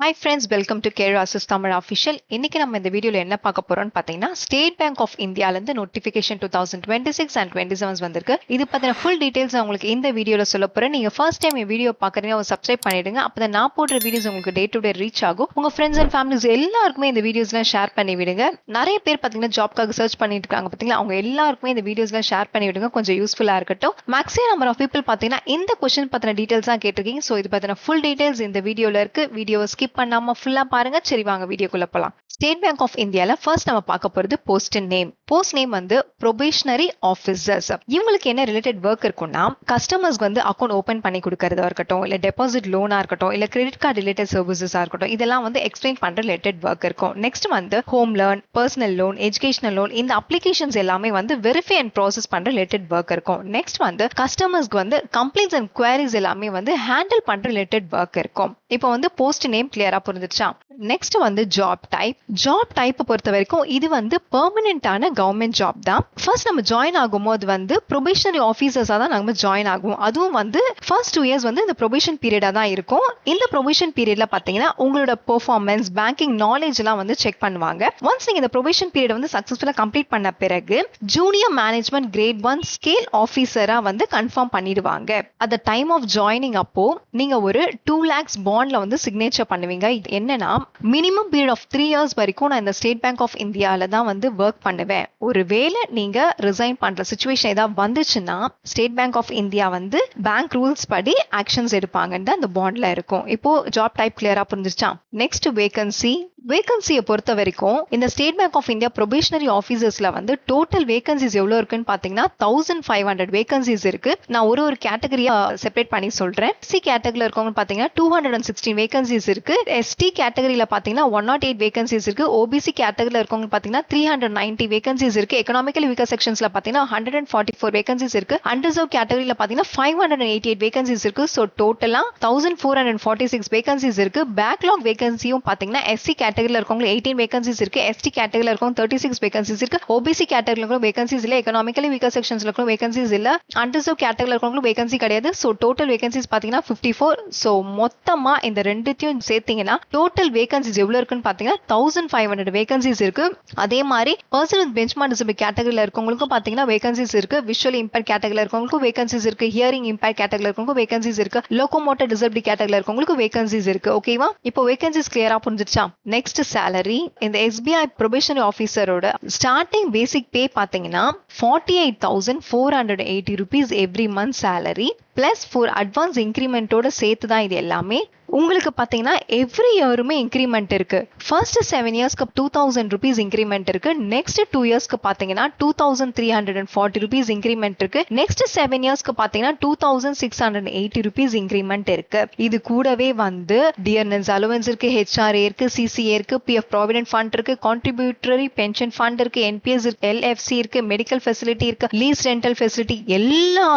Hi friends, welcome to Career Assist Tamil Official. இன்னைக்கு நம்ம இந்த வீடியோல என்ன பார்க்க போறோம்னு பாத்தீங்கன்னா ஸ்டேட் பேங்க் ஆஃப் இந்தியால இருந்து நோட்டிபிகேஷன் 2026 and 27 வந்திருக்கு. இது பத்தின ஃபுல் டீடைல்ஸ் நான் உங்களுக்கு இந்த வீடியோல சொல்ல போறேன். நீங்க ஃபர்ஸ்ட் டைம் என் வீடியோ பாக்குறீங்க சப்ஸ்கிரைப் பண்ணிடுங்க. அப்பதான் நான் போடுற வீடியோஸ் உங்களுக்கு டே டு டே ரீச் ஆகும். உங்க ஃப்ரெண்ட்ஸ் அண்ட் ஃபேமிலிஸ் எல்லாருக்குமே இந்த வீடியோஸ்லாம் ஷேர் பண்ணி விடுங்க. நிறைய பேர் பாத்தீங்கன்னா ஜாப்க்காக சர்ச் பண்ணிட்டு இருக்காங்க பாத்தீங்களா, அவங்க எல்லாருக்குமே இந்த வீடியோஸ்லாம் ஷேர் பண்ணி விடுங்க. கொஞ்சம் யூஸ்ஃபுல்லா இருக்கட்டும். மேக்ஸிமம் நம்பர் ஆஃப் பீப்பிள் பாத்தீங்கன்னா இந்த கொஸ்டின் பத்தின டீடைல்ஸ் தான் கேட்டிருக்கீங்க. சோ இது பத்தின ஃபுல் டீடைல்ஸ் இந்த வீடியோல இருக்கு. வீடியோவை ஸ்கிப் பண்ணாம ஃபுல்லா பாருங்க. சரி வாங்க வீடியோக்குள்ள போலாம். ஸ்டேட் பேங்க் ஆஃப் இந்தியால ஃபர்ஸ்ட் நம்ம பார்க்க போறது போஸ்ட் நேம். போஸ்ட் நேம் வந்து ப்ரொபேஷனரி ஆஃபீஸர்ஸ். இவங்களுக்கு என்ன ரிலேட்டட் ஒர்க் இருக்கும்னா, கஸ்டமர்ஸ் வந்து அக்கௌண்ட் ஓபன் பண்ணி கொடுக்கறதா இருக்கட்டும், இல்ல டெபாசிட் லோனா இருக்கட்டும், இல்ல கிரெடிட் கார்டு ரிலேட்டட் சர்வீசஸா இருக்கட்டும், இதெல்லாம் வந்து எக்ஸ்பிளைன் பண்ற ரிலேட்டட் ஒர்க் இருக்கும். நெக்ஸ்ட் வந்து home loan, personal loan, educational loan, இந்த அப்ளிகேஷன்ஸ் எல்லாமே வந்து வெரிஃபை அண்ட் ப்ராசஸ் பண்ற ரிலேட்டட் ஒர்க் இருக்கும். நெக்ஸ்ட் வந்து கஸ்டமர்ஸ்க்கு வந்து கம்ப்ளைண்ட்ஸ் அண்ட் குவரிஸ் எல்லாமே வந்து ஹேண்டில் பண்ற ரிலேட்டட் ஒர்க் இருக்கும். இப்போ வந்து போஸ்ட் நேம் கிளியரா புரிஞ்சிருச்சா? நெக்ஸ்ட் வந்து ஜாப் டைப். ஜாப் டைப் பொறுத்த வரைக்கும் இது வந்து பெர்மனன்டான கவர்மெண்ட் ஜாப் தான். ஃபர்ஸ்ட் நம்ம ஜாயின் ஆகும்போது வந்து ப்ரொபேஷனரி ஆஃபீஸர்ஸா தான் நம்ம ஜாயின் ஆகும். அதுவும் வந்து ஃபர்ஸ்ட் 2 இயர்ஸ் வந்து இந்த ப்ரொபேஷன் பீரியடா தான் இருக்கும். இந்த ப்ரொபேஷன் பீரியட்ல பாத்தீங்கன்னா உங்களோட பெர்ஃபார்மன்ஸ், பேங்கிங் நாலேஜ் எல்லாம் வந்து செக் பண்ணுவாங்க. ஒன்ஸ் நீங்க இந்த ப்ரொபேஷன் பீரியட் வந்து சக்சஸ்ஃபுல்லா கம்ப்ளீட் பண்ண பிறகு ஜூனியர் மேனேஜ்மெண்ட் கிரேட் 1 ஸ்கேல் ஆஃபீஸரா வந்து கன்ஃபார்ம் பண்ணிடுவாங்க. At the time of joining அப்போ நீங்க ஒரு 2 lakhs பாண்ட்ல வந்து சிக்னேச்சர் பண்ணுவீங்க. இது என்னன்னா, மினிமம் பீரியட் ஆஃப் 3 இயர்ஸ் வரைக்கும் நான் இந்த ஸ்டேட் பேங்க் ஆஃப் இந்தியால தான் வந்து ஒர்க் பண்ணுவேன். ஒருவேளை நீங்க ரிசைன் பண்ற சிச்சுவேஷன் ஏதாவது வந்துச்சுன்னா ஸ்டேட் பேங்க் ஆஃப் இந்தியா வந்து பேங்க் ரூல்ஸ் படி ஆக்ஷன்ஸ் எடுப்பாங்கன்னு அந்த பாண்ட்ல இருக்கும். இப்போ ஜாப் டைப் கிளியரா புரிஞ்சிருச்சா? Next vacancy. வேகன்சியை பொறுத்த வரைக்கும் இந்த State Bank of India probationary ஆஃபீஸர்ஸ்ல வந்து டோட்டல் வேகன்சிஸ் எவ்வளவு இருக்குன்னு பாத்தீங்கன்னா 1500 வேகன்சிஸ் இருக்கு. நான் ஒரு கேட்டகரியா செப்பரேட் பண்ணி சொல்றேன். சி கேட்டகரியில இருக்கவங்க பாத்தீங்கன்னா 216 வேகன்சிஸ் இருக்கு. எஸ்டி கேட்டகரியில பாத்தீங்கன்னா 108 வேகன்சிஸ் இருக்கு. ஓபிசி கேட்டகரியில இருக்கவங்க பாத்தீங்கன்னா 390 வேகன்சிஸ் இருக்கு. எக்கனாமிக்கல் வீக்கர் செக்ஷன்ஸ்ல பாத்தீங்கன்னா 144 வேகன்சிஸ் இருக்கு. அன்ரிசர்வ் கேட்டகரியில பாத்தீங்கன்னா 588 வேகன்சிஸ் இருக்கு. சோ டோட்டலா 1446 வேகன்சிஸ் இருக்கு. பேக்லாக் வேகன்சியும் பாத்தீங்கன்னா எஸ்சி கேட்டகரியில இருக்கவங்க 18 வேகன்சிஸ் இருக்கு. எஸ்டி கேட்டகரியில இருக்கவங்க 36 வேகன்சிஸ் இருக்கு. ஓபிசி கேட்டகரியில இருக்கவங்க வேகன்சிஸ் இல்ல. எக்கனாமிக்கலி வீக்கர் செக்ஷன்ஸ்ல இருக்கவங்க வேகன்சிஸ் இல்ல. அன்ரிசர்வ் கேட்டகரியில இருக்கவங்க வேகன்சி கிடையாது. சோ டோட்டல் வேகன்சிஸ் பாத்தீங்கன்னா 54. சோ மொத்தமா இந்த ரெண்டுத்தையும் சேர்த்தீங்கன்னா டோட்டல் வேகன்சிஸ் எவ்வளவு இருக்குன்னு பாத்தீங்கன்னா 1500 வேகன்சிஸ் இருக்கு. அதே மாதிரி பர்சன் வித் பெஞ்ச்மார்க் டிசபிலிட்டி கேட்டகரியில இருக்கவங்களுக்கும் பாத்தீங்கன்னா வேகன்சிஸ் இருக்கு. விஷுவலி இம்பேர் கேட்டகரியில இருக்கவங்களுக்கும் வேகன்சிஸ் இருக்கு. ஹியரிங் இம்பேர் கேட்டகரியில இருக்கவங்களுக்கும் வேகன்சிஸ் இருக்கு. லோகோமோட்டர் டிசபிலிட்டி கேட்டகரியில இருக்கவங்களுக்கு வேகன்சிஸ் இருக்கு. ஓகேவா? இப்போ வேகன்சிஸ் கிளியரா புரிஞ்சிருச்சா? Next salary. இந்த SBI ப்ரொபேஷனரி ஆஃபீஸரோட ஸ்டார்டிங் பேசிக் பே பாத்தீங்கன்னா 48,480 rupees every month salary plus four advance இன்க்ரிமெண்டோட சேர்த்து தான் இது எல்லாமே. உங்களுக்கு பாத்தீங்கன்னா எவ்ரி இயருமே இன்க்ரிமெண்ட் இருக்கு. ஃபர்ஸ்ட் 7 இயர்ஸ்க்கு 2000 rupees இன்க்ரிமெண்ட் இருக்கு. நெக்ஸ்ட் 2 இயர்ஸ்க்கு பாத்தீங்கன்னா 2340 rupees இன்க்ரிமெண்ட் இருக்கு. நெக்ஸ்ட் 7 இயர்ஸ்க்கு பாத்தீங்கன்னா 2680 rupees இன்க்ரிமெண்ட் இருக்கு. இது கூடவே வந்து டியர்னஸ் அலவன்ஸ் இருக்கு, HRA இருக்கு, CCA இருக்கு, PF ப்ராவிடென்ட் ஃபண்ட் இருக்கு, கான்ட்ரிபியூட்டரி பென்ஷன் ஃபண்ட் இருக்கு, NPS இருக்கு, LFC இருக்கு, மெடிக்கல் ஃபெசிலிட்டி இருக்கு, லீஸ் ரெண்டல் ஃபெசிலிட்டி, எல்லா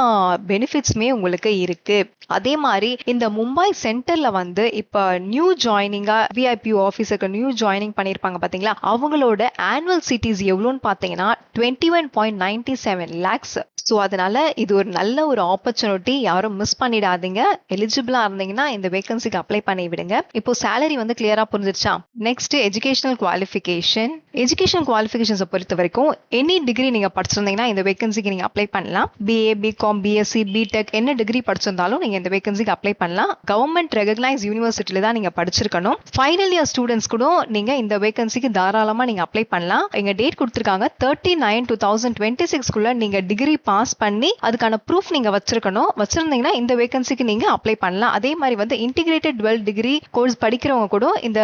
பெனிஃபிட்ஸ்மே உங்களுக்கு இருக்கு. அதே மாதிரி இந்த மும்பை சென்டர்ல வந்து இப்ப நியூ ஜாயினிங்கா விஐபி ஆபீஸருக்கு நியூ ஜாயினிங் பண்ணிருப்பாங்க பாத்தீங்களா, அவங்களோட ஆனுவல் சிட்டிஸ் எவ்வளவுன்னு பாத்தீங்கன்னா 21.97 lakhs. சோ அதனால இது ஒரு நல்ல ஒரு ஆப்பர்ச்சுனிட்டி, யாரும் மிஸ் பண்ணிடாதீங்க. எலிஜிபிளா இருந்தீங்கன்னா இந்த வேகன்சிக்கு அப்ளை பண்ணி விடுங்க. இப்போ salary வந்து கிளியரா புரிஞ்சிருச்சா? Next educational qualification. Educational qualifications பொறுத்த வரைக்கும் எனி டிகிரி நீங்க படிச்சிருந்தீங்கன்னா இந்த வேகன்சிக்கு நீங்க அப்ளை பண்ணலாம். BA, BCom, BSc, BTech என்ன டிகிரி படிச்சிருந்தாலும் நீங்க இந்த வேகன்சிக்கு அப்ளை பண்ணலாம். கவர்மெண்ட் ரெகக்னைஸ் யூனிவர்சிட்டில தான் நீங்க படிச்சிருக்கணும். ஃபைனல் இயர் ஸ்டூடெண்ட்ஸ் கூட நீங்க இந்த வேகன்சிக்கு தாராளமா நீங்க அப்ளை பண்ணலாம். எங்க டேட் கொடுத்திருக்காங்க 30/9/2026 குள்ள நீங்க டிகிரி பாஸ் பண்ணி அதுக்கான ப்ரூஃப் நீங்க வச்சிருந்தீங்கன்னா இந்த வேகன்சிக்கு நீங்க அப்ளை பண்ணலாம். அதே மாதிரி வந்து இன்டிகிரேட்டட் டுவெல் டிகிரி கோர்ஸ் படிக்கிறவங்க கூட இந்த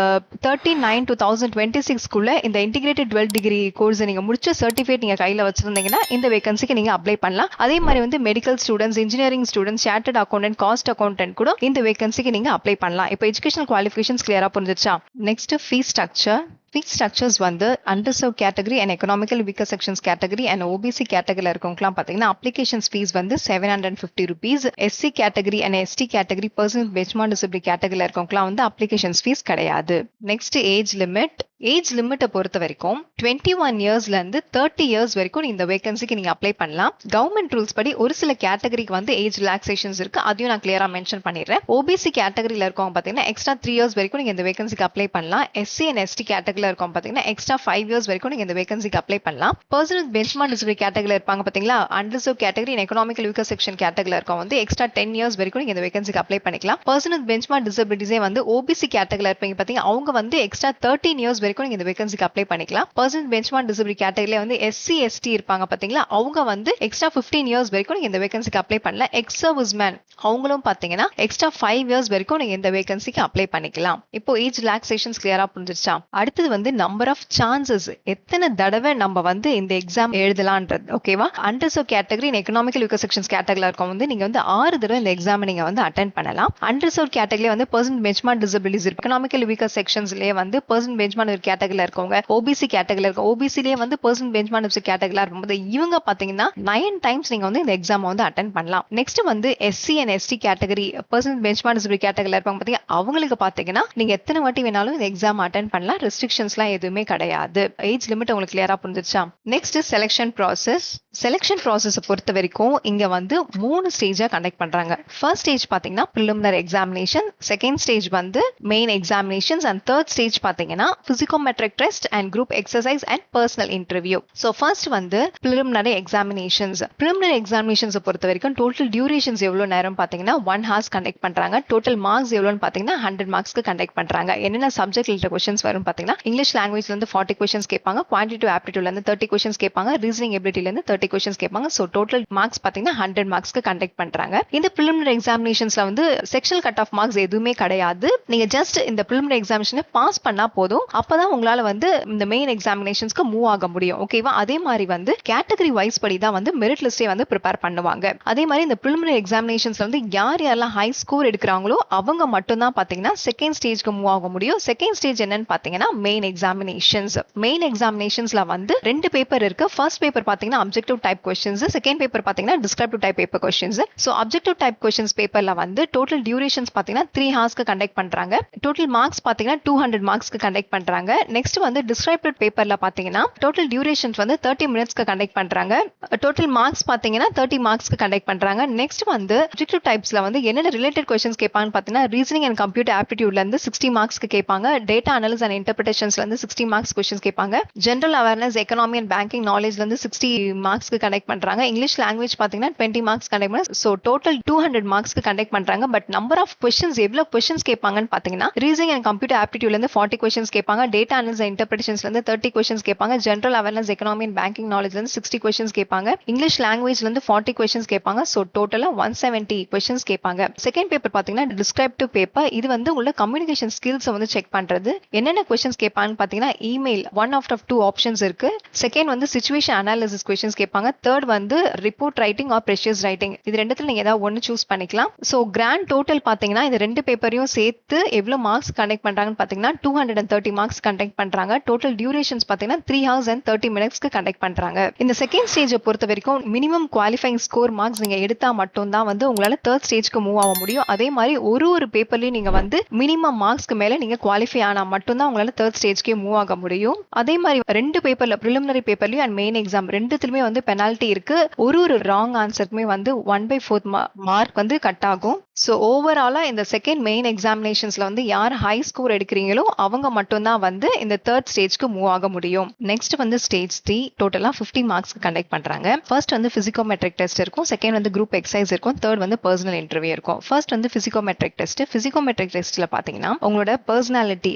30/9/2026 குள்ள இந்த இன்டிகிரேட்டட் டுவெல் டிகிரி கோர்ஸ் நீங்க முடிச்ச சர்டிபிகேட் நீங்க கையில வச்சிருந்தீங்கன்னா இந்த வேகன்சிக்கு நீங்க அப்ளை பண்ணலாம். அதே மாதிரி வந்து medical students, engineering students, chartered accountant, cost accountant கூட இந்த வேகன்சிக்கு நீங்க அப்ளை பண்ணலாம். இப்போ எஜுகேஷனல் குவாலிஃபிகேஷன்ஸ் கிளியரா புரிஞ்சிருச்சா? Next fees structure. Fees structures வந்து unreserved category and economical weaker sections category and OBC கேட்டகரியில் இருக்கவங்கலாம் பார்த்தீங்கன்னா அப்ளிகேஷன்ஸ் ஃபீஸ் வந்து 750 rupees. SC category and ST category person benchmark disability கேட்டகரியில் இருக்கவங்கலாம் வந்து அப்ளிகேஷன்ஸ் ஃபீஸ் கிடையாது. Next age limit. ஏஜ் லிமிட்டை பொறுத்த வரைக்கும் 21 இயர்ஸ்ல இருந்து 30 இயர்ஸ் வரைக்கும் இந்த வேகன்சிக்கு நீங்க அப்ளை பண்ணலாம். கவர்மெண்ட் ரூல்ஸ் படி ஒரு சில கேட்டகரிக்கு வந்து ஏஜ் ரிலாக்ஸேஷன்ஸ் இருக்கு, அதையும் நான் கிளியரா மென்ஷன் பண்ணிடுறேன். ஓபிசி கேட்டகரியில இருக்கவங்க பாத்தீங்கன்னா எக்ஸ்ட்ரா 3 இயர்ஸ் வரைக்கும் நீங்க இந்த வேகன்சிக்கு அப்ளை பண்ணலாம். எஸ்சி அண்ட் எஸ்டி கேட்டகரியில இருக்கவங்க பாத்தீங்கன்னா எக்ஸ்ட்ரா 5 இயர்ஸ் வரைக்கும் நீங்க இந்த வேகன்சிக்கு அப்ளை பண்ணலாம். பர்சன் வித் பெஞ்ச்மார்க் டிசபிலிட்டி கேட்டகரியில இருப்பாங்க பாத்தீங்களா, underserved category and economical weaker section கேட்டகரியில இருக்கவங்க வந்து எக்ஸ்ட்ரா 10 இயர்ஸ் வரைக்கும் நீங்க இந்த வேகன்சிக்கு அப்ளை பண்ணிக்கலாம். பர்சன் வித் பெஞ்ச்மார்க் டிசபிலிட்டிஸே வந்து ஓபிசி கேட்டகரியில இருப்பீங்க பாத்தீங்க, அவங்க வந்து எக்ஸ்ட்ரா 13 இயர்ஸ் வரைக்கும் நீங்க இந்த வேகன்சிக்கு அப்ளை பண்ணிக்கலாம். பர்சன் பெஞ்ச்மார்க் டிசபிலிட்டி கேட்டகரியில வந்து எஸ்சி எஸ்டி இருப்பாங்க பாத்தீங்களா, அவங்க வந்து எக்ஸ்ட்ரா 15 இயர்ஸ் வரைக்கும் நீங்க இந்த வேகன்சிக்கு அப்ளை பண்ணலாம். எக்ஸ் சர்வீஸ் மேன் அவங்களும் பாத்தீங்கன்னா எக்ஸ்ட்ரா 5 இயர்ஸ் வரைக்கும் நீங்க இந்த வேகன்சிக்கு அப்ளை பண்ணிக்கலாம். இப்போ ஏஜ் ரிலாக்ஸேஷன்ஸ் கிளியரா புரிஞ்சிருச்சா? அடுத்தது வந்து நம்பர் ஆஃப் சான்சஸ், எத்தனை தடவை நம்ம வந்து இந்த எக்ஸாம் எழுதலான்றது. ஓகேவா? Underserved category economical weaker sections கேட்டகரியில இருக்கும் வந்து நீங்க வந்து 6 தடவை இந்த எக்ஸாம் நீங்க வந்து அட்டென்ட் பண்ணலாம். அண்டர்சர்வ் கேட்டகரியில வந்து பர்சன் பெஞ்ச்மார்க் டிசபிலிட்டிஸ் இருக்கு, எக்கனாமிக்கல் வீக்கர் செக்ஷன்ஸ்லயே வந்து பர்சன் பெஞ்ச்மார்க் கேட்டகரியில இருக்கவங்க, ஓபிசி கேட்டகரியில இருக்க ஓபிசிலேயே வந்து பர்சன் பெஞ்ச்மார்க் கேட்டகரியில இருக்கும்போது இவங்க பாத்தீங்கன்னா 9 டைம்ஸ் நீங்க வந்து இந்த எக்ஸாம் வந்து அட்டென்ட் பண்ணலாம். நெக்ஸ்ட் வந்து SC and ST category person benchmark கேட்டகரியில இருப்பாங்க பாத்தீங்கன்னா, அவங்களுக்கு பாத்தீங்கன்னா நீங்க எத்தனை வாட்டி வேணாலும் இந்த எக்ஸாம் அட்டென்ட் பண்ணலாம். ரெஸ்ட்ரிக்ஷன்ஸ்லாம் எதுவுமே கிடையாது. ஏஜ் லிமிட் உங்களுக்கு கிளியரா புரிஞ்சிருச்சா? Next selection process. Selection process பொறுத்த வரைக்கும் இங்க வந்து 3 ஸ்டேஜா கண்டக்ட் பண்றாங்க. ஃபர்ஸ்ட் ஸ்டேஜ் பாத்தீங்கன்னா preliminary எக்ஸாமினேஷன், செகண்ட் ஸ்டேஜ் வந்து main examinations and third stage பாத்தீங்கன்னா psychometric test and group exercise and personal interview. So first வந்து preliminary எக்ஸாமினேஷன்ஸ். preliminary எக்ஸாமினேஷன்ஸ் பொறுத்த வரைக்கும் டோட்டல் டியூரேஷன்ஸ் எவ்வளவு நேரம் பாத்தீங்கன்னா 1 ஹார்ஸ் கண்டக்ட் பண்றாங்க. டோட்டல் மார்க்ஸ் எவ்வளவுன்னு பாத்தீங்கன்னா 100 மார்க்ஸ்க்கு கண்டக்ட் பண்றாங்க. என்னென்ன சப்ஜெக்ட் ரிலேட்டட் क्वेश्चंस வரும் பாத்தீங்கன்னா இங்கிலீஷ் லாங்குவேஜ்ல இருந்து 40 क्वेश्चंस கேட்பாங்க, குவான்டிட்டிவ் ஆப்டிட்யூட்ல இருந்து 30 क्वेश्चंस கேட்பாங்க, ரீசனிங் எபிலிட்டில இருந்து 30 क्वेश्चंस கேட்பாங்க. சோ டோட்டல் மார்க்ஸ் பாத்தீங்கன்னா 100 மார்க்ஸ்க்கு கண்டக்ட் பண்றாங்க. இந்த preliminary எக்ஸாமினேஷன்ஸ்ல வந்து செக்ஷனல் கட் ஆஃப் மார்க்ஸ் எதுவுமே கிடையாது. நீங்க ஜஸ்ட் இந்த preliminary எக்ஸாமினேஷனை பாஸ் பண்ணா போதும். அப்பதான் உங்களால வந்து இந்த மெயின் எக்ஸாமினேஷன்ஸ்க்கு மூவ் ஆக முடியும். ஓகேவா? அதே மாதிரி வந்து கேட்டகரி வைஸ் படி தான் வந்து மெரிட் லிஸ்டே வந்து ப்ரிப்பேர் பண்ணுவாங்க. அதே மாதிரி இந்த preliminary எக்ஸாமினேஷன்ஸ்ல வந்து யார் யாரெல்லாம் ஹை ஸ்கோர் எடுக்கிறாங்களோ அவங்க மட்டும் தான் பாத்தீங்கன்னா செகண்ட் ஸ்டேஜ்க்கு மூவ் ஆக முடியும். செகண்ட் ஸ்டேஜ் என்னன்னு பாத்தீங்கன்னா மெயின் எக்ஸாமினேஷன்ஸ். மெயின் எக்ஸாமினேஷன்ஸ்ல வந்து 2 பேப்பர் இருக்கு. ஃபர்ஸ்ட் பேப்பர் பாத்தீங்கன்னா objective type questions, second paper பாத்தீங்கன்னா descriptive type paper questions. So objective type questions பேப்பர்ல வந்து டோட்டல் டியூரேஷன்ஸ் பாத்தீங்கன்னா 3 ஹார்ஸ்க்கு கண்டக்ட் பண்றாங்க. டோட்டல் மார்க்ஸ் பாத்தீங்கன்னா 200 மார்க்ஸ்க்கு கண்டக்ட் பண்றாங்க. நெக்ஸ்ட் வந்து டிஸ்கிரிப்டிவ் பேப்பர்ல பாத்தீங்கன்னா டோட்டல் டியூரேஷன்ஸ் வந்து 30 மினிட்ஸ்க்கு கண்டக்ட் பண்றாங்க. டோட்டல் மார்க்ஸ் பாத்தீங்கன்னா 30 மார்க்ஸ்க்கு கண்டக்ட் பண்றாங்க. நெக்ஸ்ட் வந்து அப்ஜெக்டிவ் டைப்ஸ்ல வந்து என்னென்ன ரிலேட்டட் क्वेश्चंस கேட்பாங்கன்னு பாத்தீங்கன்னா ரீசனிங் அண்ட் கம்ப்யூட்டர் ஆப்டிட்யூட்ல இருந்து 60 மார்க்ஸ்க்கு கேட்பாங்க. டேட்டா அனாலிசிஸ் அண்ட் இன்டர்பிரேஷன்ஸ்ல இருந்து 60 மார்க்ஸ் क्वेश्चंस கேட்பாங்க. General awareness, economy and banking நாலேஜ்ல இருந்து 60 மார்க்ஸ்க்கு கண்டக்ட் பண்றாங்க. இங்கிலீஷ் லாங்குவேஜ் பாத்தீங்கன்னா 20 மார்க்ஸ் கண்டக்ட் பண்ண. சோ டோட்டல் 200 மார்க்ஸ்க்கு கண்டக்ட் பண்றாங்க. பட் நம்பர் ஆஃப் क्वेश्चंस எவ்வளவு क्वेश्चंस கேட்பாங்கன்னு பாத்தீங்கன்னா ரீசனிங் அண்ட் கம்ப்யூட்டர் ஆப்டிட்யூட்ல இருந்து 40 क्वेश्चंस கேட்பாங்க. டேட்டா அனாலிசிஸ் அண்ட் இன்டர்பிரேஷன்ஸ்ல இருந்து 30 क्वेश्चंस கேட்பாங்க. General awareness, economy and banking நாலேஜ்ல இருந்து 60 क्वेश्चंस கேட்பாங்க. இங்கிலீஷ் லாங்குவேஜ்ல இருந்து 40 क्वेश्चंस கேட்பாங்க. சோ டோட்டலா 170 क्वेश्चंस கேட்பாங்க. செகண்ட் பேப்பர் பாத்தீங்கன்னா டிஸ்கிரிப்டிவ் பேப்பர். இது வந்து உள்ள கம்யூனிகேஷன் ஸ்கில்ஸ் வந்து செக் பண்றது. என்னென்ன क्वेश्चंस கேட்பாங்கன்னு பாத்தீங்கன்னா இமெயில் 1 out of 2 ஆப்ஷன்ஸ் இருக்கு. செகண்ட் வந்து சிச்சுவேஷன் அனாலிசிஸ் क्वेश्चंस கேட்பாங்க. தேர்ட் வந்து report writing R precious writing. இது ரெண்டுத்துல நீங்க ஏதாவது ஒன்னு சூஸ் பண்ணிக்கலாம். சோ கிராண்ட் டோட்டல் பாத்தீங்கன்னா இந்த ரெண்டு பேப்பரையும் சேர்த்து எவ்வளவு மார்க்ஸ் கண்டக்ட் பண்றாங்கன்னு பாத்தீங்கன்னா 230 மார்க்ஸ் கண்டக்ட் பண்றாங்க. டோட்டல் டியூரேஷன்ஸ் பாத்தீங்கன்னா 3 hours and 30 minutesக்கு கண்டக்ட் பண்றாங்க. இந்த செகண்ட் ஸ்டேஜை பொறுத்த வரைக்கும் மினிமம் குவாலிஃபைங் ஸ்கோர் மார்க்ஸ் நீங்க எடுத்தா மட்டும் தான் வந்து உங்களால தேர்ட் ஸ்டேஜ்க்கு மூவ் ஆக முடியும். அதே மாதிரி ஒரு பேப்பர்லயும் நீங்க வந்து மினிமம் மார்க்ஸ்க்கு மேல நீங்க குவாலிஃபை ஆனா மட்டும் தான் உங்களால தேர்ட் ஸ்டேஜ்க்கே மூவ் ஆக முடியும். அதே மாதிரி 2 பேப்பர்ல preliminary பேப்பர்லயும் அண்ட் மெயின் எக்ஸாம் ரெண்டுத்துலயுமே வந்து பெனால்டி இருக்கு. ஒரு ராங் ஆன்சருக்குமே வந்து 1/4 மார்க் வந்து கட் ஆகும். சோ ஓவராலா இந்த செகண்ட் மெயின் எக்ஸாமினேஷன்ஸ்ல வந்து யார் ஹை ஸ்கோர் எடுக்கிறீங்களோ அவங்க மட்டும் தான் வந்து இந்த தேர்ட் ஸ்டேஜ்க்கு மூவ் ஆக முடியும். நெக்ஸ்ட் வந்து ஸ்டேஜ் 3 டோட்டலா 50 மார்க்ஸ்க்கு கண்டக்ட் பண்றாங்க. ஃபர்ஸ்ட் வந்து பிசிகோமெட்ரிக் டெஸ்ட் இருக்கும், செகண்ட் வந்து குரூப் எக்ஸசைஸ் இருக்கும், தேர்ட் வந்து பர்சனல் இன்டர்வியூ இருக்கும். ஃபர்ஸ்ட் வந்து பிசிகோமெட்ரிக் டெஸ்ட். பிசிகோமெட்ரிக் டெஸ்ட்ல பாத்தீங்கன்னா உங்களோட பர்சனாலிட்டி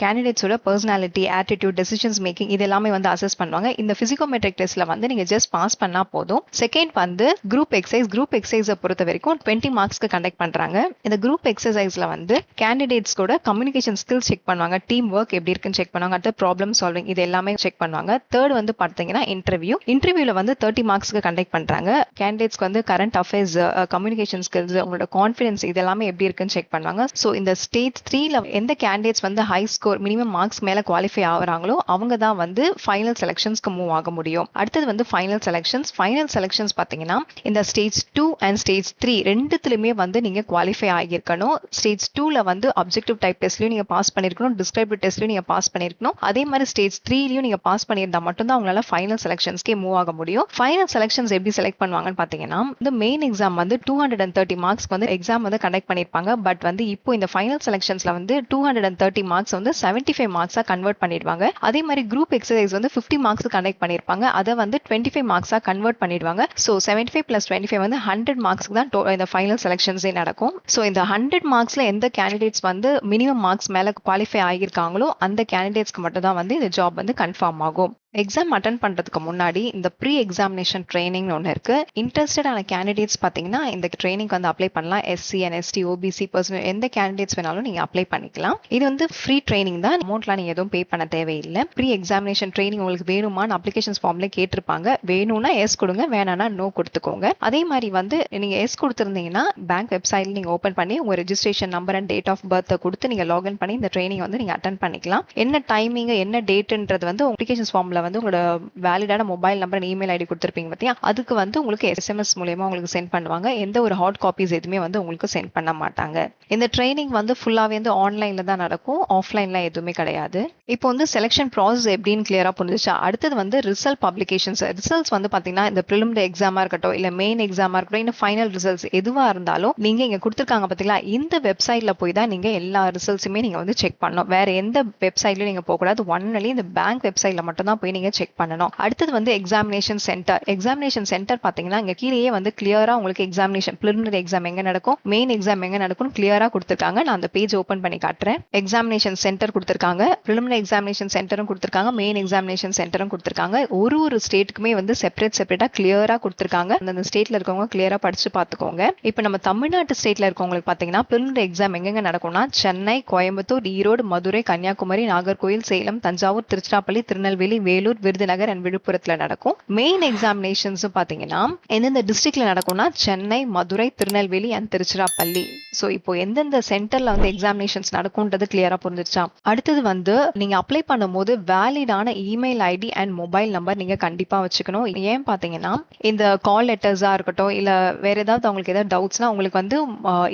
கேண்டிடேட்ஸோட பர்சனாலிட்டி, ஆட்டிடியூட், டெசிஷன்ஸ் மேக்கிங் இது எல்லாமே வந்து அசஸ் பண்ணுவாங்க. இந்த பிசிகோமெட்ரிக் டெஸ்ட்ல வந்து நீங்க ஜஸ்ட் பாஸ் பண்ணா போதும். செகண்ட் வந்து குரூப் எக்ஸசைஸ். குரூப் எக்ஸசைஸை பொறுத்த வரைக்கும் 20 மார்க்ஸ்க்கு கண்டக்ட் பண்றாங்க. இந்த குரூப் எக்ஸசைஸ்ல வந்து கேண்டிடேட்ஸ் கூட கம்யூனிகேஷன் ஸ்கில்ஸ் செக் பண்ணுவாங்க, டீம் ஒர்க் எப்படி இருக்குன்னு செக் பண்ணுவாங்க, அடுத்து ப்ராப்ளம் சால்விங் இது எல்லாமே செக் பண்ணுவாங்க. தேர்ட் வந்து பாத்தீங்கன்னா இன்டர்வியூல வந்து 30 மார்க்ஸ்க்கு கண்டக்ட் பண்றாங்க. கேண்டிடேட்ஸ்க்கு வந்து கரண்ட் அஃபேர்ஸ், கம்யூனிகேஷன் ஸ்கில்ஸ், உங்களோட கான்ஃபிடன்ஸ் இது எல்லாமே எப்படி இருக்குன்னு செக் பண்ணுவாங்க. சோ இந்த ஸ்டேஜ் 3ல எந்த கேண்டிடேட்ஸ் வந்து ஹை ஸ்கோர் மினிமம் மார்க்ஸ் மேல குவாலிஃபை ஆகுறாங்களோ அவங்க தான் வந்து ஃபைனல் செலக்ஷன்ஸ்க்கு மூவ் ஆக முடியும். அடுத்தது வந்து ஃபைனல் செலக்ஷன்ஸ். ஃபைனல் செலக்ஷன்ஸ் பாத்தீங்கன்னா இந்த ஸ்டேஜ் 2 அண்ட் ஸ்டேஜ் 3 ரெண்டுத்துலயுமே வந்து நீங்க குவாலிஃபை ஆகியிருக்கணும். ஸ்டேஜ் 2ல வந்து அப்ஜெக்டிவ் டைப் டெஸ்ட்லயும் நீங்க பாஸ் பண்ணிருக்கணும், டிஸ்கிரிப்டிவ் டெஸ்ட்லயும் நீங்க நீங்க பாஸ் பண்ணிருக்கணும். அதே மாதிரி ஸ்டேஜ் 3லயும் நீங்க பாஸ் பண்ணியிருந்தா மட்டும்தான் உங்களால ஃபைனல் செலக்ஷன்ஸ்க்கே மூவ் ஆக முடியும். ஃபைனல் செலக்ஷன்ஸ் எப்படி செலக்ட் பண்ணுவாங்கன்னு பாத்தீங்கன்னா, இந்த மெயின் எக்ஸாம் வந்து 230 மார்க்ஸ்க்கு வந்து எக்ஸாம் வந்து கண்டக்ட் பண்ணிருப்பாங்க. பட் வந்து இப்போ இந்த ஃபைனல் செலக்ஷன்ஸ்ல வந்து 230 மார்க்ஸ் வந்து 75 மார்க்ஸா கன்வெர்ட் பண்ணிடுவாங்க. அதே மாதிரி குரூப் எக்ஸசைஸ் வந்து 50 மார்க்ஸ் கண்டக்ட் பண்ணிருப்பாங்க. அதை வந்து 25 மார்க்ஸா கன்வெர்ட் பண்ணிடுவாங்க. ஸோ 75 + 25 வந்து 100 மார்க்ஸ்க்கு தான் இந்த ஃபைனல் செலக்ஷன்ஸே நடக்கும். ஸோ இந்த 100 மார்க்ஸ்ல எந்த கேண்டிடேட்ஸ் வந்து மினிமம் மார்க்ஸ் மேல குவாலிஃபை ஆகியிருக்காங்களோ அந்த கேண்டிடேட்ஸ்க்கு மட்டும் தான் வந்து இந்த ஜாப் வந்து கன்ஃபார்ம் ஆகும். எக்ஸாம் அட்டன் பண்றதுக்கு முன்னாடி இந்த ப்ரீ எக்ஸாமினேஷன் ட்ரைனிங் ஒன்று இருக்கு. இன்ட்ரெஸ்டடான கேண்டிடேட்ஸ் பார்த்தீங்கன்னா இந்த ட்ரைனிங் வந்து அப்ளை பண்ணலாம். SC and ST OBC person எந்த கேண்டிடேட்ஸ் வேணாலும் நீங்க அப்ளை பண்ணிக்கலாம். இது வந்து ஃப்ரீ ட்ரைனிங் தான். அமௌண்ட்லாம் நீங்க எதுவும் பே பண்ண தேவையில்லை. ப்ரீ எக்ஸாமினேஷன் ட்ரைனிங் உங்களுக்கு வேணுமான்னு அப்ளிகேஷன் ஃபார்ம்ல கேட்டிருப்பாங்க. வேணும்னா எஸ் கொடுங்க, வேணாம்னா நோ கொடுத்துக்கோங்க. அதே மாதிரி வந்து நீங்க எஸ் கொடுத்துருந்தீங்கன்னா பேங்க் வெப்சைட்ல நீங்க ஓபன் பண்ணி உங்க registration number and date of birth கொடுத்து நீங்க லாகின் பண்ணி இந்த ட்ரைனிங் வந்து நீங்க அட்டன் பண்ணிக்கலாம். என்ன டைமிங் என்ன டேட்ன்றது வந்து அப்ளிகேஷன் ஃபார்ம்ல வந்து உங்களோட வேலிடான மொபைல் நம்பர் இமெயில் ஐடி கொடுத்துருப்பீங்க பார்த்தியா, அதுக்கு வந்து உங்களுக்கு எஸ்எம்எஸ் மூலமா உங்களுக்கு சென்ட் பண்ணுவாங்க. எந்த ஒரு ஹார்ட் காப்பீஸ் எதுவுமே வந்து உங்களுக்கு சென்ட் பண்ண மாட்டாங்க. இந்த ட்ரைனிங் வந்து ஃபுல்லாவே வந்து ஆன்லைன்ல தான் நடக்கும். ஆஃப்லைன்ல எதுவுமே கிடையாது. இப்போ வந்து செலக்ஷன் ப்ராசஸ் எப்படின்னு கிளியரா புரிஞ்சுச்சா? அடுத்தது வந்து ரிசல்ட் பப்ளிகேஷன்ஸ். ரிசல்ட்ஸ் வந்து பாத்தீங்கன்னா இந்த ப்ரிலிமினரி எக்ஸாமா இருக்கட்டும், இல்ல மெயின் எக்ஸாமா இருக்கட்டும், இன்னும் ஃபைனல் ரிசல்ட்ஸ் எதுவா இருந்தாலும் நீங்க இங்க கொடுத்துருக்காங்க பாத்தீங்களா, இந்த வெப்சைட்ல போய் தான் நீங்க எல்லா ரிசல்ட்ஸுமே நீங்க வந்து செக் பண்ணணும். வேற எந்த வெப்சைட்லயும் நீங்க போக கூடாது. ஒன்லி இந்த பேங்க் வெப்சைட்ல மட்டும் தான் போய் நீங்க செக் பண்ணணும். அடுத்தது வந்து எக்ஸாமினேஷன் சென்டர். எக்ஸாமினேஷன் சென்டர் பாத்தீங்கன்னா இங்க கீழேயே வந்து கிளியரா உங்களுக்கு எக்ஸாமினேஷன் ப்ரிலிமினரி எக்ஸாம் எங்க நடக்கும், மெயின் எக்ஸாம் எங்க நடக்கும் கிளியரா கொடுத்திருக்காங்க. நான் அந்த பேஜ் ஓபன் பண்ணி காட்டுறேன். எக்ஸாமினேஷன் சென்டர் கொடுத்திருக்காங்க, ப்ரிலிமினரி எக்ஸாமினேஷன் சென்டரும் கொடுத்திருக்காங்க, மெயின் எக்ஸாமினேஷன் சென்டரும் கொடுத்திருக்காங்க. ஒரு ஸ்டேட்டுக்குமே வந்து செப்பரேட்டா கிளியரா கொடுத்திருக்காங்க. அந்த ஸ்டேட்ல இருக்கவங்க கிளியரா படிச்சு பாத்துக்கோங்க. இப்போ நம்ம தமிழ்நாட்டு ஸ்டேட்ல இருக்கவங்களுக்கு பாத்தீங்கன்னா ப்ரிலிமினரி எக்ஸாம் எங்க நடக்கும்னா சென்னை, கோயம்புத்தூர், ஈரோடு, மதுரை, கன்னியாகுமரி, நாகர்கோயில், சேலம், தஞ்சாவூர், திருச்சிராப்பள்ளி, திருநெல்வேலி, வேலூர், விருதுநகர் அண்ட் விழுப்புரத்துல நடக்கும். மெயின் எக்ஸாமினேஷன்ஸ் பாத்தீங்கன்னா எந்தெந்த டிஸ்ட்ரிக்ட்ல நடக்கும்னா சென்னை, மதுரை, திருநெல்வேலி அண்ட் திருச்சிராப்பள்ளி. சோ இப்போ எந்தெந்த சென்டர்ல வந்து எக்ஸாமினேஷன்ஸ் நடக்கும்ன்றது கிளியரா புரிஞ்சிருச்சா? அடுத்தது வந்து நீங்க அப்ளை பண்ணும்போது வேலிடான email ID and mobile number நீங்க கண்டிப்பா வச்சுக்கணும். ஏன் பாத்தீங்கன்னா இந்த கால் லெட்டர்ஸா இருக்கட்டும், இல்ல வேற ஏதாவது அவங்களுக்கு ஏதாவது டவுட்ஸ்னா உங்களுக்கு வந்து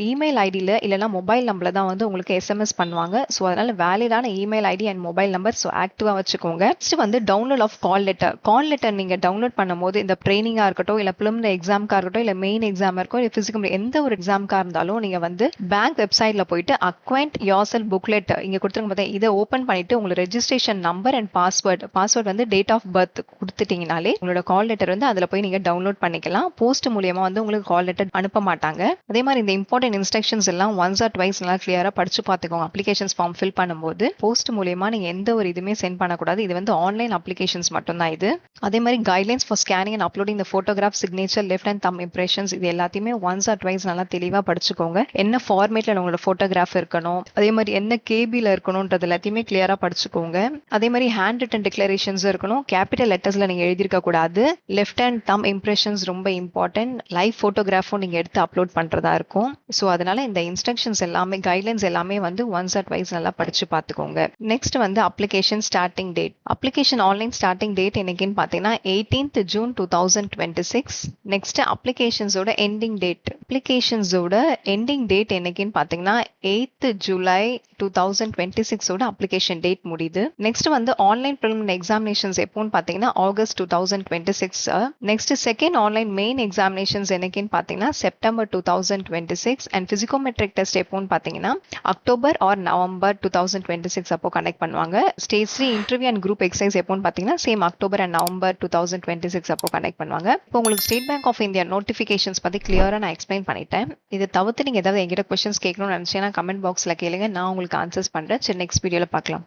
இமெயில் ஐடியில இல்லைன்னா மொபைல் நம்பர்ல தான் வந்து உங்களுக்கு எஸ்எம்எஸ் பண்ணுவாங்க. ஸோ அதனால வேலிடான email ID and mobile number so ஆக்டிவா வச்சுக்கோங்க. நெக்ஸ்ட் வந்து download of call letter. Call letter நீங்க டவுன்லோட் பண்ணும்போது இந்த ட்ரைனிங்கா இருக்கட்டும், இல்ல ப்ரிலிமினரி எக்ஸாம்க்கா இருக்கட்டும், இல்ல மெயின் எக்ஸாம் இருக்கும், இல்ல பிசிக்கல் எந்த ஒரு எக்ஸாம்க்கா இருந்தாலும் நீங்க வந்து பேங்க் வெப்சைட்ல போயிட்டு அக்வைண்ட் யோர்செல்ஃப் புக்லெட் இங்க கொடுத்துருங்க பார்த்தா, இதை ஓபன் பண்ணிட்டு உங்களோட ரெஜிஸ்ட்ரேஷன் நம்பர் அண்ட் பாஸ்வேர்ட் வந்து டேட் ஆஃப் பர்த் கொடுத்துட்டீங்கனாலே உங்களோட கால் லெட்டர் வந்து அதுல போய் நீங்க டவுன்லோட் பண்ணிக்கலாம். போஸ்ட் மூலியமா வந்து உங்களுக்கு கால் லெட்டர் அனுப்ப மாட்டாங்க. அதே மாதிரி இந்த இம்பார்ட்டன்ட் இன்ஸ்ட்ரக்ஷன்ஸ் எல்லாம் ஒன்ஸ் ஆர் ட்வைஸ் நல்லா கிளியரா படிச்சு பார்த்துக்கோங்க. அப்ளிகேஷன்ஸ் ஃபார்ம் ஃபில் பண்ணும்போது போஸ்ட் மூலியமா நீங்க எந்த ஒரு இதுவுமே சென்ட் பண்ணக்கூடாது. இது வந்து ஆன்லைன் அப்ளிகேஷன்ஸ் மட்டும் தான் இது. அதே மாதிரி guidelines for scanning and uploading the photograph, signature, left and them impressions இது எல்லாத்தையுமே ஒன்ஸ் ஆர் ட்வைஸ் நல்லா தெளிவா படிச்சுக்கோங்க. என்ன ஃபார்மேட்ல உங்களோட போட்டோகிராஃப் இருக்கணும், அதே மாதிரி என்ன கேபில இருக்கணும்ன்றது எல்லாத்தையுமே கிளியரா படிச்சுக்கோங்க. அதே மாதிரி ஹேண்ட் ரிட்டன் டிக்ளரேஷன்ஸ் இருக்கணும். கேபிட்டல் லெட்டர்ஸ்ல நீங்க எழுதிருக்க கூடாது. லெஃப்ட் அண்ட் தம் இம்ப்ரெஷன்ஸ் ரொம்ப இம்பார்ட்டன்ட். லைவ் போட்டோகிராஃபும் நீங்க எடுத்து அப்லோட் பண்றதா இருக்கும். ஸோ அதனால இந்த இன்ஸ்ட்ரக்ஷன்ஸ் எல்லாமே கைட்லைன்ஸ் எல்லாமே வந்து ஒன்ஸ் ஆர் ட்வைஸ் நல்லா படிச்சு பார்த்துக்கோங்க. நெக்ஸ்ட் வந்து application starting date. Application online starting date என்னைக்குன்னு பார்த்தீங்கன்னா 18th June 2026. நெக்ஸ்ட் அப்ளிகேஷன்ஸோட எண்டிங் டேட். அப்ளிகேஷன்ஸோட எண்டிங் டேட் என்னைக்குன்னு பார்த்தீங்கன்னா 8th July 2026 அப்ளிகேஷன் டேட் முடியுது. நெக்ஸ்ட் வந்து ஆன்லைன் ப்ரிலிமினரி எக்ஸாமினேஷன்ஸ் எப்போன்னு பார்த்தீங்கன்னா August 2026. Next second online main examinations என்னைக்குன்னு பார்த்தீங்கன்னா September 2026 அண்ட் பிசிகோமெட்ரிக் டெஸ்ட் எப்போன்னு பார்த்தீங்கன்னா October or November 2026 அப்போ கண்டக்ட் பண்ணுவாங்க. Stage 3 interview and group exercise எப்போன்னு பார்த்தீங்கன்னா சேம் October and November 2026 அப்போ கண்டக்ட் பண்ணுவாங்க. இப்போ உங்களுக்கு State Bank of India notifications பத்தி கிளியரா நான் எக்ஸ்பிளைன் பண்ணிட்டேன். இதை தவிர்த்து நீங்க ஏதாவது எங்கிட்ட கொஸ்டின்ஸ் கேட்கணும்னு நினைச்சீங்கன்னா கமெண்ட் பாக்ஸ்ல கேளுங்க, நான் உங்களுக்கு ஆன்சர்ஸ் பண்றேன். சரி, நெக்ஸ்ட் வீடியோல பார்க்கலாம்.